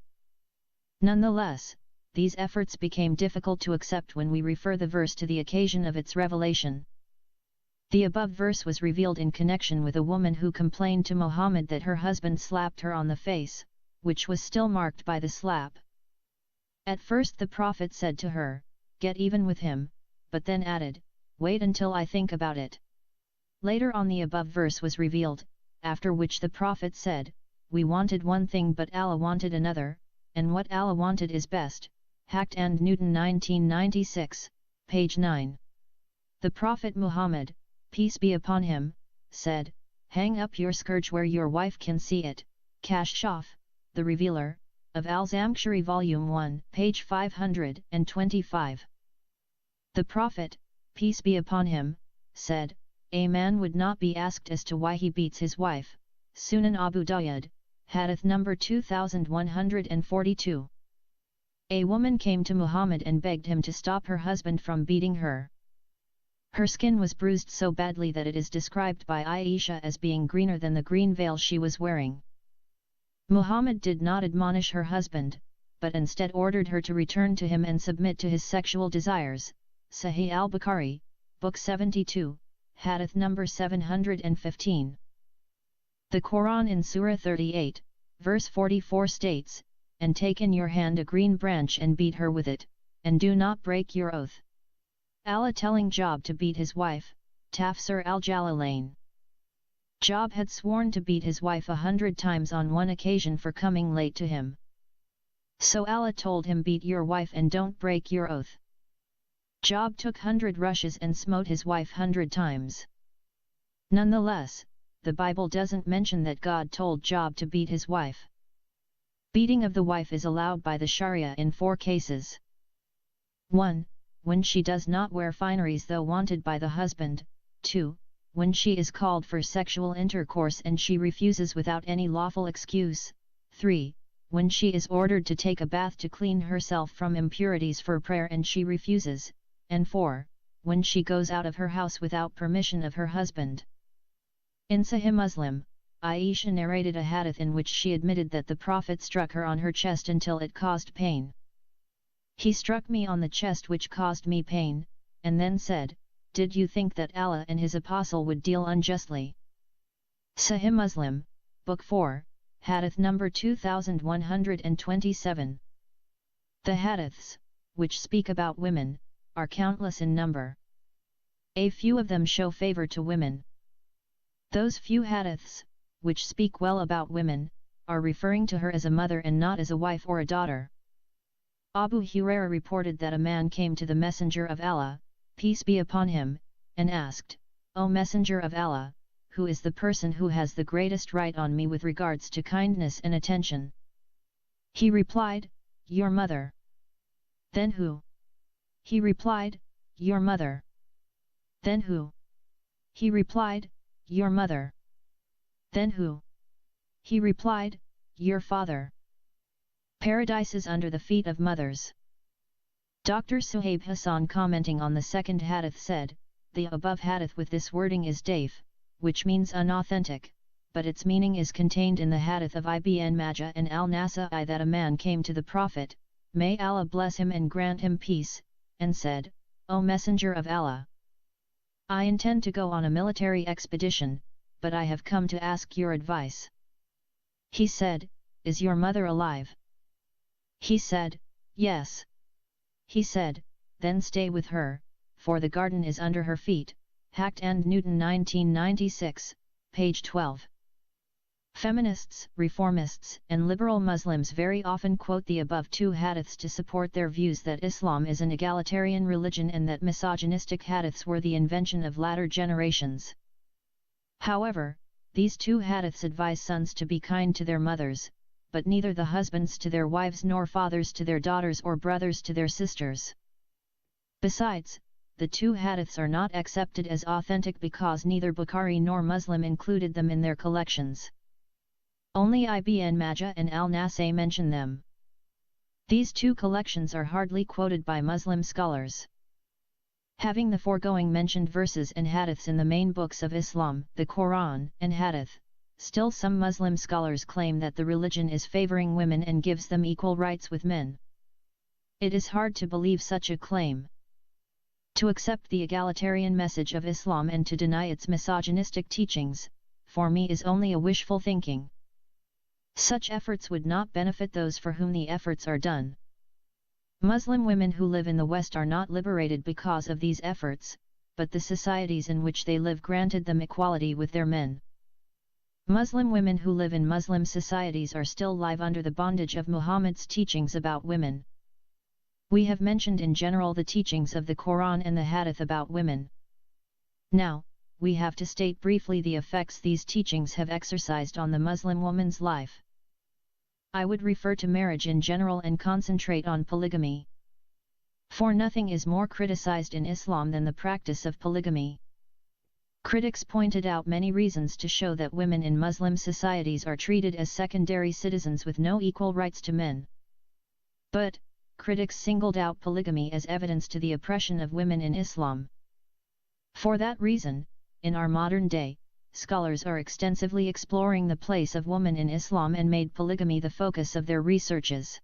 Nonetheless, these efforts became difficult to accept when we refer the verse to the occasion of its revelation. The above verse was revealed in connection with a woman who complained to Muhammad that her husband slapped her on the face, which was still marked by the slap. At first the Prophet said to her, "Get even with him," but then added, "Wait until I think about it." Later on the above verse was revealed, after which the Prophet said, "We wanted one thing but Allah wanted another, and what Allah wanted is best." Hackett and Newton 1996, page 9. The Prophet Muhammad, peace be upon him, said, "Hang up your scourge where your wife can see it." Kashaf, the Revealer, of Al-Zamkhshari Volume 1, page 525. The Prophet, peace be upon him, said, "A man would not be asked as to why he beats his wife." Sunan Abu Dawud, Hadith number 2142. A woman came to Muhammad and begged him to stop her husband from beating her. Her skin was bruised so badly that it is described by Aisha as being greener than the green veil she was wearing. Muhammad did not admonish her husband, but instead ordered her to return to him and submit to his sexual desires. Sahih al-Bukhari, Book 72, Hadith number 715. The Quran in Surah 38, verse 44 states, "And take in your hand a green branch and beat her with it, and do not break your oath." Allah telling Job to beat his wife, Tafsir al-Jalalain. Job had sworn to beat his wife 100 times on one occasion for coming late to him. So Allah told him, "Beat your wife and don't break your oath." Job took 100 rushes and smote his wife 100 times. Nonetheless, the Bible doesn't mention that God told Job to beat his wife. Beating of the wife is allowed by the Sharia in 4 cases. 1. When she does not wear fineries though wanted by the husband. 2. when she is called for sexual intercourse and she refuses without any lawful excuse. 3. When she is ordered to take a bath to clean herself from impurities for prayer and she refuses, and 4. When she goes out of her house without permission of her husband. In Sahih Muslim, Aisha narrated a hadith in which she admitted that the Prophet struck her on her chest until it caused pain. He struck me on the chest which caused me pain, and then said, "Did you think that Allah and His Apostle would deal unjustly?" Sahih Muslim, Book 4, Hadith number 2127. The hadiths, which speak about women, are countless in number. A few of them show favor to women. Those few hadiths, which speak well about women, are referring to her as a mother and not as a wife or a daughter. Abu Hurairah reported that a man came to the Messenger of Allah, peace be upon him, and asked, "O Messenger of Allah, who is the person who has the greatest right on me with regards to kindness and attention?" He replied, "Your mother." "Then who?" He replied, "Your mother." "Then who?" He replied, "Your mother." "Then who?" He replied, "Your father." Paradise is under the feet of mothers. Dr. Suhaib Hassan, commenting on the second hadith, said, "The above hadith with this wording is daif, which means unauthentic, but its meaning is contained in the hadith of Ibn Majah and al-Nasa'i that a man came to the Prophet, may Allah bless him and grant him peace, and said, 'O Messenger of Allah, I intend to go on a military expedition, but I have come to ask your advice.' He said, 'Is your mother alive?' He said, 'Yes.' He said, 'Then stay with her, for the garden is under her feet.' Hacked and Newton 1996, page 12. Feminists, reformists, and liberal Muslims very often quote the above two hadiths to support their views that Islam is an egalitarian religion and that misogynistic hadiths were the invention of latter generations. However, these two hadiths advise sons to be kind to their mothers, but neither the husbands to their wives nor fathers to their daughters or brothers to their sisters. Besides, the two hadiths are not accepted as authentic because neither Bukhari nor Muslim included them in their collections. Only Ibn Majah and al-Nasa'i mention them. These two collections are hardly quoted by Muslim scholars. Having the foregoing mentioned verses and hadiths in the main books of Islam, the Quran and Hadith, still some Muslim scholars claim that the religion is favoring women and gives them equal rights with men. It is hard to believe such a claim. To accept the egalitarian message of Islam and to deny its misogynistic teachings, for me is only a wishful thinking. Such efforts would not benefit those for whom the efforts are done. Muslim women who live in the West are not liberated because of these efforts, but the societies in which they live granted them equality with their men. Muslim women who live in Muslim societies are still live under the bondage of Muhammad's teachings about women. We have mentioned in general the teachings of the Quran and the Hadith about women. Now, we have to state briefly the effects these teachings have exercised on the Muslim woman's life. I would refer to marriage in general and concentrate on polygamy. For nothing is more criticized in Islam than the practice of polygamy. Critics pointed out many reasons to show that women in Muslim societies are treated as secondary citizens with no equal rights to men. But, critics singled out polygamy as evidence to the oppression of women in Islam. For that reason, in our modern day, scholars are extensively exploring the place of woman in Islam and made polygamy the focus of their researches.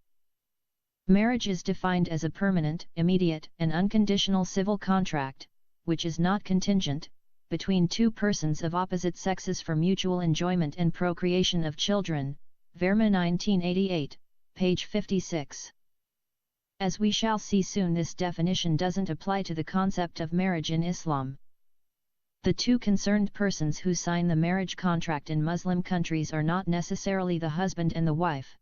Marriage is defined as a permanent, immediate, and unconditional civil contract, which is not contingent, between two persons of opposite sexes for mutual enjoyment and procreation of children. Verma 1988, page 56. As we shall see soon, this definition doesn't apply to the concept of marriage in Islam. The two concerned persons who sign the marriage contract in Muslim countries are not necessarily the husband and the wife.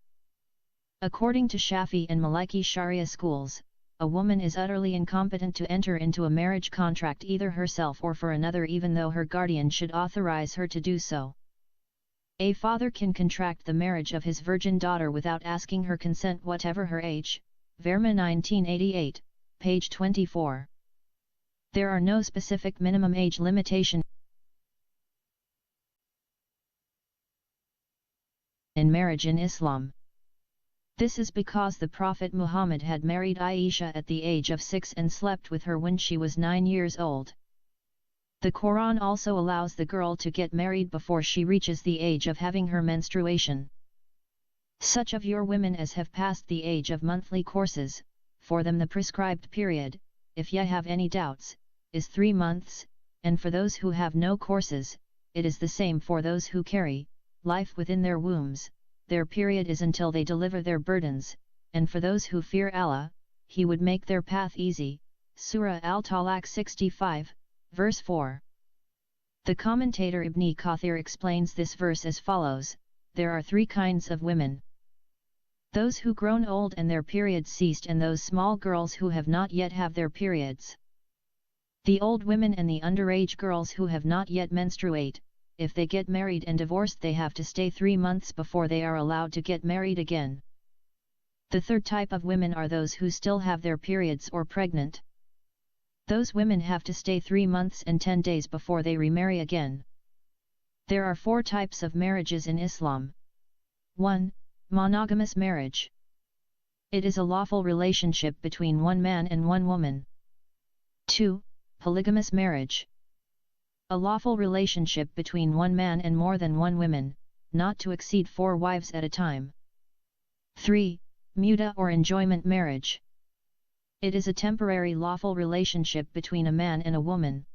According to Shafi and Maliki Sharia schools, a woman is utterly incompetent to enter into a marriage contract either herself or for another, even though her guardian should authorize her to do so. A father can contract the marriage of his virgin daughter without asking her consent, whatever her age. Verma 1988, page 24. There are no specific minimum age limitation. in marriage in Islam. This is because the Prophet Muhammad had married Aisha at the age of 6 and slept with her when she was 9 years old. The Quran also allows the girl to get married before she reaches the age of having her menstruation. Such of your women as have passed the age of monthly courses, for them the prescribed period, if ye have any doubts, is 3 months, and for those who have no courses, it is the same for those who carry life within their wombs, their period is until they deliver their burdens, and for those who fear Allah, He would make their path easy. Surah Al-Talaq 65, verse 4. The commentator Ibn Kathir explains this verse as follows: there are 3 kinds of women. Those who grown old and their periods ceased, and those small girls who have not yet have their periods. The old women and the underage girls who have not yet menstruate, if they get married and divorced, they have to stay 3 months before they are allowed to get married again. The third type of women are those who still have their periods or pregnant. Those women have to stay 3 months and 10 days before they remarry again. There are 4 types of marriages in Islam. 1. Monogamous marriage. It is a lawful relationship between one man and one woman. 2. Polygamous marriage. A lawful relationship between one man and more than one woman, not to exceed 4 wives at a time. 3. Muta or enjoyment marriage. It is a temporary lawful relationship between a man and a woman.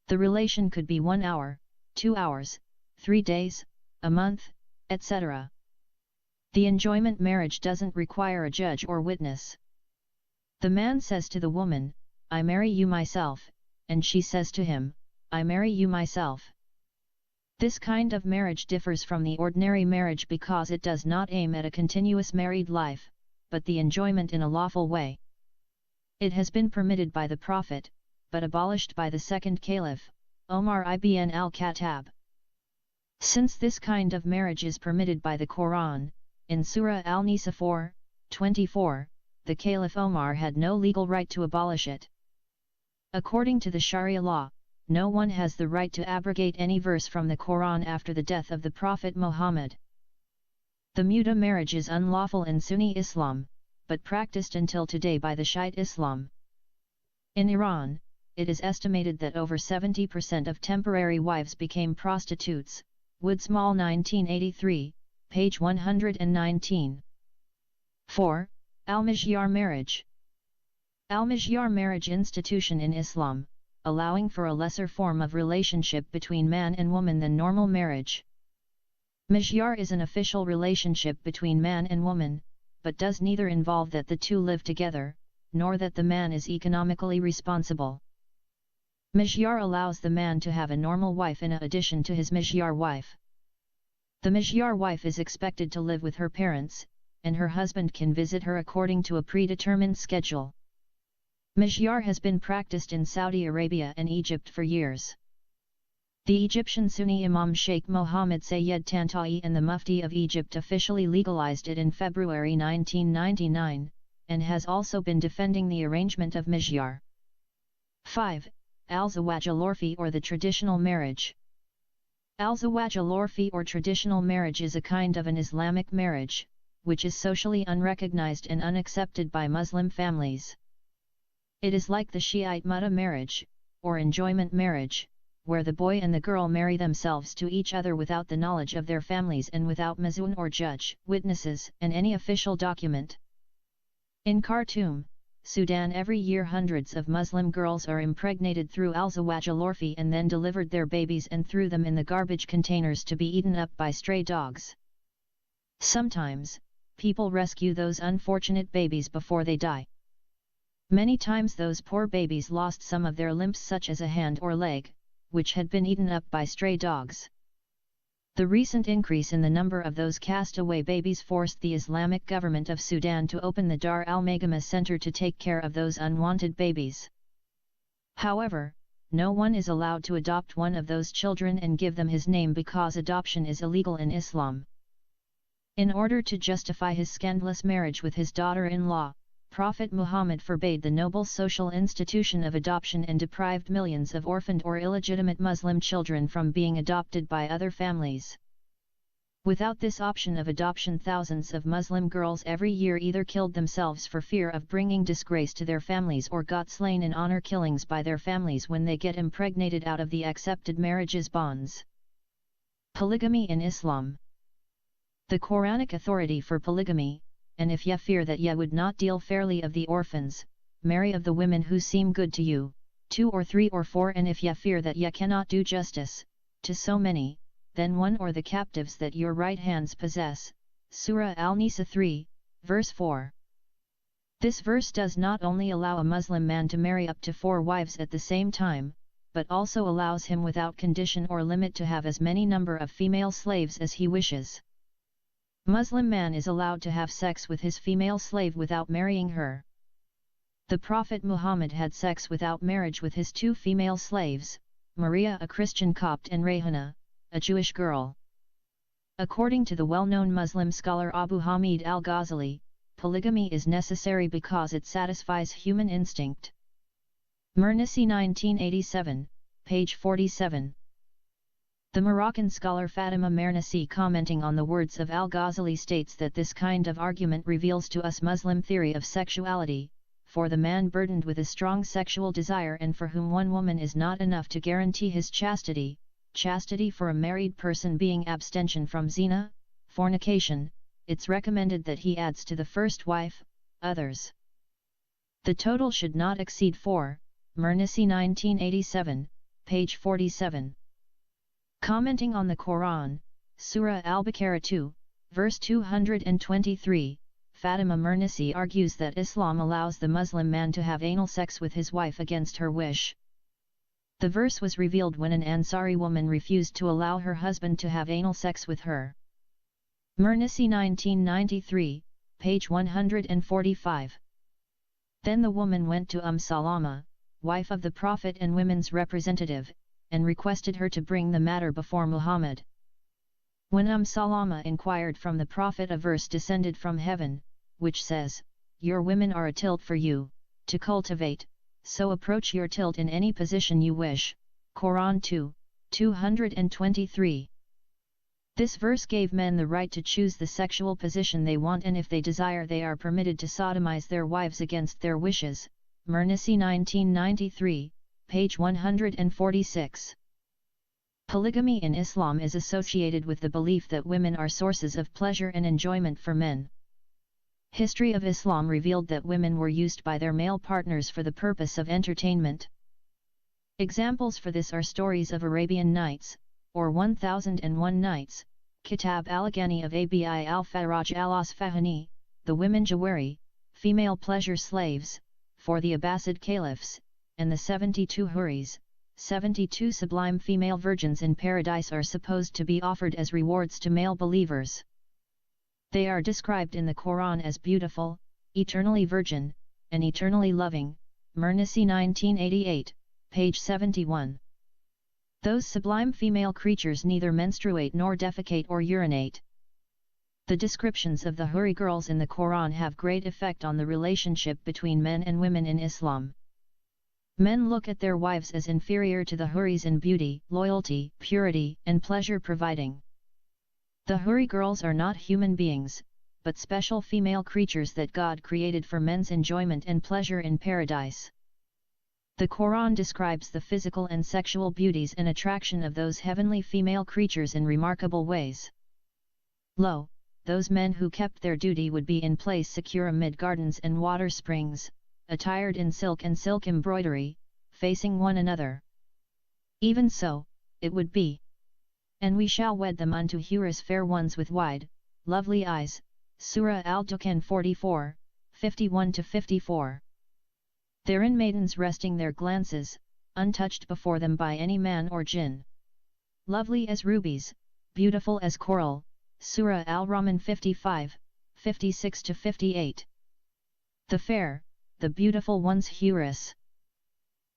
The relation could be 1 hour, 2 hours, 3 days, a month, etc. The enjoyment marriage doesn't require a judge or witness. The man says to the woman, "I marry you myself," and she says to him, "I marry you myself." This kind of marriage differs from the ordinary marriage because it does not aim at a continuous married life, but the enjoyment in a lawful way. It has been permitted by the Prophet, but abolished by the second Caliph, Omar ibn al-Khattab. Since this kind of marriage is permitted by the Quran, in Surah Al-Nisa 4:24, the Caliph Omar had no legal right to abolish it. According to the Sharia law, no one has the right to abrogate any verse from the Quran after the death of the Prophet Muhammad. The muta marriage is unlawful in Sunni Islam, but practiced until today by the Shiite Islam. In Iran, it is estimated that over 70% of temporary wives became prostitutes. Woodsmall 1983, page 119. 4. Al-Mihyar marriage. Al-Mihyar marriage institution in Islam, allowing for a lesser form of relationship between man and woman than normal marriage. Mihyar is an official relationship between man and woman, but does neither involve that the two live together, nor that the man is economically responsible. Mihyar allows the man to have a normal wife in addition to his mihyar wife. The mihyar wife is expected to live with her parents, and her husband can visit her according to a predetermined schedule. Mihyar has been practiced in Saudi Arabia and Egypt for years. The Egyptian Sunni Imam Sheikh Mohammed Sayyed Tanta'i and the Mufti of Egypt officially legalized it in February 1999, and has also been defending the arrangement of mihyar. 5. Al-Zawaj al-Urfi or the traditional marriage. Al-Zawaj al-Urfi or traditional marriage is a kind of an Islamic marriage, which is socially unrecognized and unaccepted by Muslim families. It is like the Shiite muta marriage, or enjoyment marriage, where the boy and the girl marry themselves to each other without the knowledge of their families and without mazun or judge, witnesses, and any official document. In Khartoum, Sudan, every year hundreds of Muslim girls are impregnated through al-Zawaj al-Urfi and then delivered their babies and threw them in the garbage containers to be eaten up by stray dogs. Sometimes, people rescue those unfortunate babies before they die. Many times those poor babies lost some of their limbs, such as a hand or leg, which had been eaten up by stray dogs. The recent increase in the number of those cast-away babies forced the Islamic government of Sudan to open the Dar al-Magama Center to take care of those unwanted babies. However, no one is allowed to adopt one of those children and give them his name because adoption is illegal in Islam. In order to justify his scandalous marriage with his daughter-in-law, Prophet Muhammad forbade the noble social institution of adoption and deprived millions of orphaned or illegitimate Muslim children from being adopted by other families. Without this option of adoption, thousands of Muslim girls every year either killed themselves for fear of bringing disgrace to their families or got slain in honor killings by their families when they get impregnated out of the accepted marriage's bonds. Polygamy in Islam. The Quranic authority for polygamy, and if ye fear that ye would not deal fairly of the orphans, marry of the women who seem good to you, 2 or 3 or 4, and if ye fear that ye cannot do justice to so many, then one or the captives that your right hands possess. Surah Al-Nisa 3, verse 4. This verse does not only allow a Muslim man to marry up to 4 wives at the same time, but also allows him without condition or limit to have as many number of female slaves as he wishes. Muslim man is allowed to have sex with his female slave without marrying her. The Prophet Muhammad had sex without marriage with his 2 female slaves, Maria a Christian Copt and Rayhana, a Jewish girl. According to the well-known Muslim scholar Abu Hamid al-Ghazali, polygamy is necessary because it satisfies human instinct. Mernisi 1987, page 47. The Moroccan scholar Fatima Mernisi, commenting on the words of al-Ghazali, states that this kind of argument reveals to us Muslim theory of sexuality, for the man burdened with a strong sexual desire and for whom one woman is not enough to guarantee his chastity, chastity for a married person being abstention from zina, fornication, it's recommended that he adds to the first wife, others. The total should not exceed 4, Mernisi 1987, page 47. Commenting on the Quran, Surah Al-Baqarah 2, verse 223, Fatima Mernisi argues that Islam allows the Muslim man to have anal sex with his wife against her wish. The verse was revealed when an Ansari woman refused to allow her husband to have anal sex with her. Mernisi 1993, page 145. Then the woman went to Salama, wife of the Prophet and women's representative, and requested her to bring the matter before Muhammad. When Salama inquired from the Prophet, a verse descended from heaven, which says, "Your women are a tilt for you, to cultivate, so approach your tilt in any position you wish." Quran 2, 223. This verse gave men the right to choose the sexual position they want, and if they desire they are permitted to sodomize their wives against their wishes. Mernisi 1993, page 146. Polygamy in Islam is associated with the belief that women are sources of pleasure and enjoyment for men. History of Islam revealed that women were used by their male partners for the purpose of entertainment. Examples for this are stories of Arabian Nights, or 1001 Nights, Kitab al-Ghani of Abi al-Faraj al-Asfahani, the women Jawari, female pleasure slaves, for the Abbasid caliphs, and the 72 Huris, 72 sublime female virgins in paradise are supposed to be offered as rewards to male believers. They are described in the Quran as beautiful, eternally virgin, and eternally loving. Mernisi 1988, page 71. Those sublime female creatures neither menstruate nor defecate or urinate. The descriptions of the Huri girls in the Quran have great effect on the relationship between men and women in Islam. Men look at their wives as inferior to the Huris in beauty, loyalty, purity, and pleasure providing. The Huri girls are not human beings, but special female creatures that God created for men's enjoyment and pleasure in paradise. The Quran describes the physical and sexual beauties and attraction of those heavenly female creatures in remarkable ways. Lo, those men who kept their duty would be in place secure amid gardens and water springs, attired in silk and silk embroidery, facing one another. Even so, it would be. And we shall wed them unto Huris fair ones with wide, lovely eyes. Surah Al-Dukhan 44, 51-54. Therein maidens resting their glances, untouched before them by any man or jinn. Lovely as rubies, beautiful as coral. Surah Al-Rahman 55, 56-58. The fair, the beautiful ones Huris.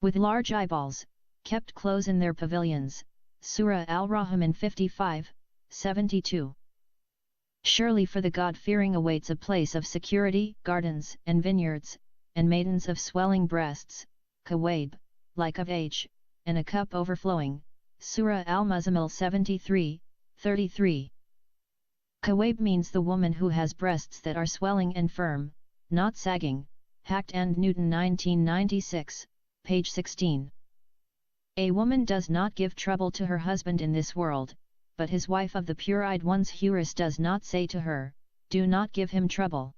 With large eyeballs, kept close in their pavilions. Surah Al-Rahman 55, 72. Surely for the God-fearing awaits a place of security, gardens and vineyards, and maidens of swelling breasts, kawaib, like of age, and a cup overflowing. Surah Al-Muzammil 73, 33. Kawaib means the woman who has breasts that are swelling and firm, not sagging. Hacked and Newton 1996, page 16. A woman does not give trouble to her husband in this world, but his wife of the pure-eyed one's Hurus does not say to her, do not give him trouble.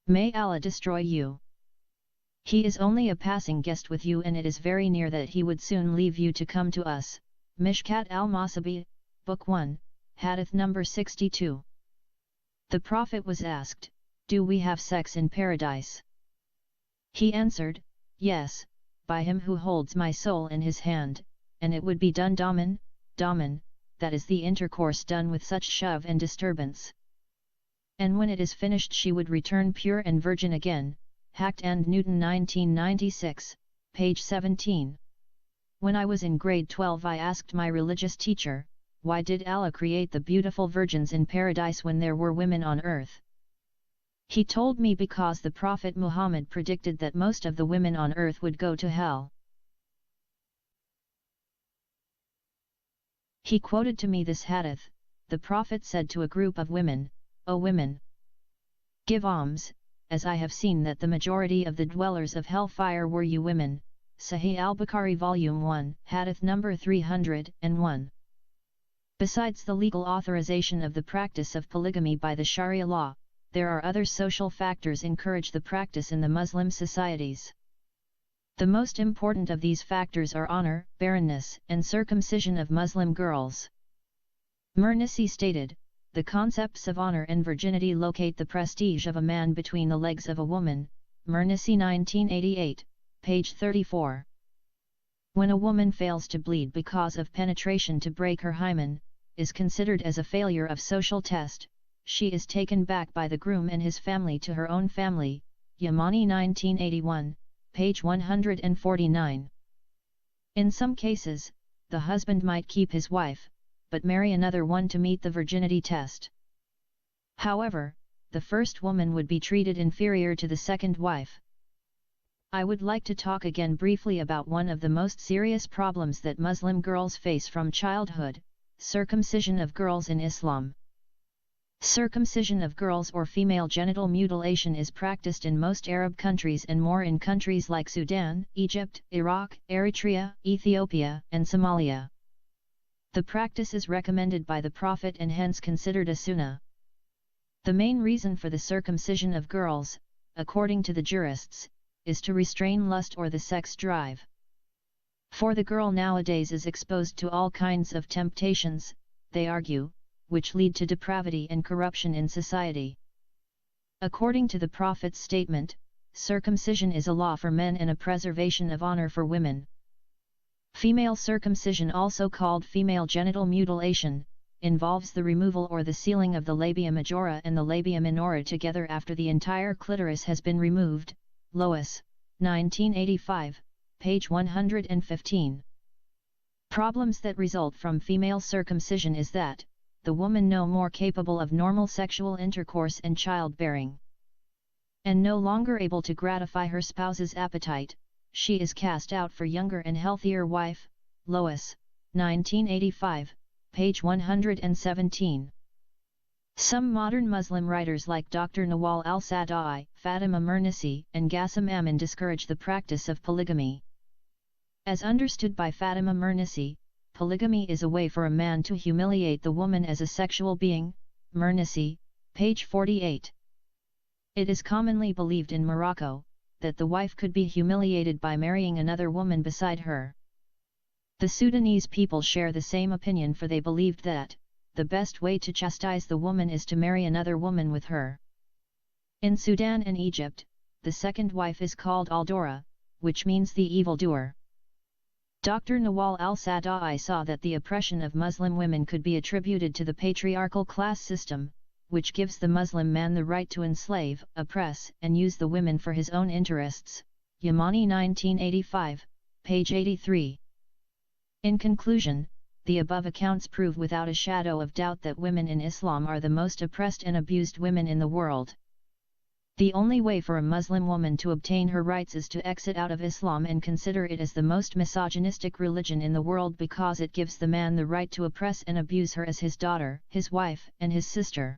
May Allah destroy you. He is only a passing guest with you, and it is very near that he would soon leave you to come to us. Mishkat al-Masabi, Book 1, Hadith number 62. The Prophet was asked, do we have sex in paradise? He answered, yes, by him who holds my soul in his hand, and it would be done daman, that is the intercourse done with such shove and disturbance. And when it is finished she would return pure and virgin again. Hacked and Newton 1996, page 17. When I was in grade 12 I asked my religious teacher, why did Allah create the beautiful virgins in paradise when there were women on earth? He told me because the Prophet Muhammad predicted that most of the women on earth would go to hell. He quoted to me this hadith. The Prophet said to a group of women, O women, give alms, as I have seen that the majority of the dwellers of hellfire were you women. Sahih al-Bukhari Volume 1, Hadith number 301. Besides the legal authorization of the practice of polygamy by the Sharia law, there are other social factors encourage the practice in the Muslim societies. The most important of these factors are honor, barrenness, and circumcision of Muslim girls. Mernisi stated, the concepts of honor and virginity locate the prestige of a man between the legs of a woman. Mernisi 1988, page 34. When a woman fails to bleed because of penetration to break her hymen, is considered as a failure of social test, she is taken back by the groom and his family to her own family. Yamani 1981, page 149. In some cases, the husband might keep his wife, but marry another one to meet the virginity test. However, the first woman would be treated inferior to the second wife. I would like to talk again briefly about one of the most serious problems that Muslim girls face from childhood: circumcision of girls in Islam. Circumcision of girls or female genital mutilation is practiced in most Arab countries and more in countries like Sudan, Egypt, Iraq, Eritrea, Ethiopia, and Somalia. The practice is recommended by the Prophet and hence considered a sunnah. The main reason for the circumcision of girls, according to the jurists, is to restrain lust or the sex drive. For the girl nowadays is exposed to all kinds of temptations, they argue, which lead to depravity and corruption in society. According to the Prophet's statement, circumcision is a law for men and a preservation of honor for women. Female circumcision, also called female genital mutilation, involves the removal or the sealing of the labia majora and the labia minora together after the entire clitoris has been removed. Lois, 1985, page 115. Problems that result from female circumcision is that the woman no more capable of normal sexual intercourse and childbearing, and no longer able to gratify her spouse's appetite, she is cast out for younger and healthier wife. Lois, 1985, page 117. Some modern Muslim writers like Dr. Nawal al-Sada'i, Fatima Mernisi, and Ghasem Amin discourage the practice of polygamy. As understood by Fatima Mernisi, polygamy is a way for a man to humiliate the woman as a sexual being. Mernisi, page 48. It is commonly believed in Morocco that the wife could be humiliated by marrying another woman beside her. The Sudanese people share the same opinion, for they believed that the best way to chastise the woman is to marry another woman with her. In Sudan and Egypt, the second wife is called Aldora, which means the evildoer. Dr. Nawal al-Sada'i saw that the oppression of Muslim women could be attributed to the patriarchal class system, which gives the Muslim man the right to enslave, oppress, and use the women for his own interests. Yamani 1985, page 83. In conclusion, the above accounts prove without a shadow of doubt that women in Islam are the most oppressed and abused women in the world. The only way for a Muslim woman to obtain her rights is to exit out of Islam and consider it as the most misogynistic religion in the world because it gives the man the right to oppress and abuse her as his daughter, his wife, and his sister.